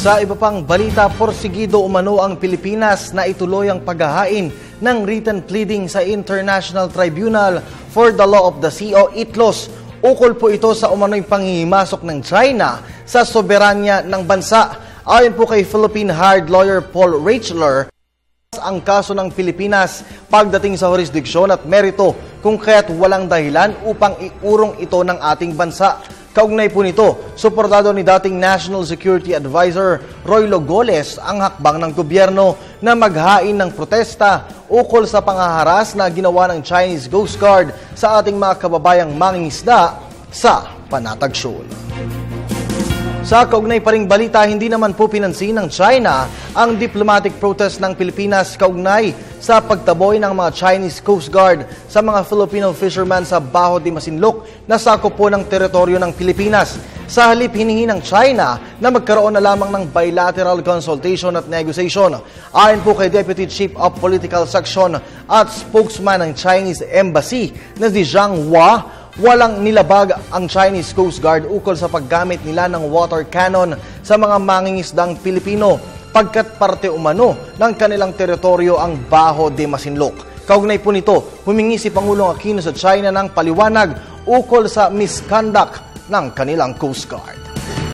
Sa iba pang balita, porsigido umano ang Pilipinas na ituloy ang paghahain ng written pleading sa International Tribunal for the Law of the Sea o ITLOS. Ukol po ito sa umano'y panghihimasok ng China sa soberanya ng bansa. Ayon po kay Philippine hired lawyer Paul Rachler, ang kaso ng Pilipinas pagdating sa jurisdiksyon at merito kung kaya't walang dahilan upang iurong ito ng ating bansa. Kaugnay po nito, suportado ni dating National Security Advisor Roy Logoles ang hakbang ng gobyerno na maghain ng protesta ukol sa panghaharas na ginawa ng Chinese Coast Guard sa ating mga kababayang mangingisda sa Panatag Shoal. Sa kaugnay pa ring balita, hindi naman po pinansin ng China ang diplomatic protest ng Pilipinas kaugnay sa pagtaboy ng mga Chinese Coast Guard sa mga Filipino fishermen sa Baho de Masinloc na sakop po ng teritoryo ng Pilipinas. Sa halip, hinihingi ng China na magkaroon na lamang ng bilateral consultation at negotiation. Ayon po kay Deputy Chief of Political Section at spokesman ng Chinese Embassy na si Zhang Hua, walang nilabag ang Chinese Coast Guard ukol sa paggamit nila ng water cannon sa mga mangingisdang Pilipino pagkat parte umano ng kanilang teritoryo ang Baho de Masinloc. Kaugnay po nito, humingi si Pangulong Aquino sa China ng paliwanag ukol sa misconduct ng kanilang Coast Guard.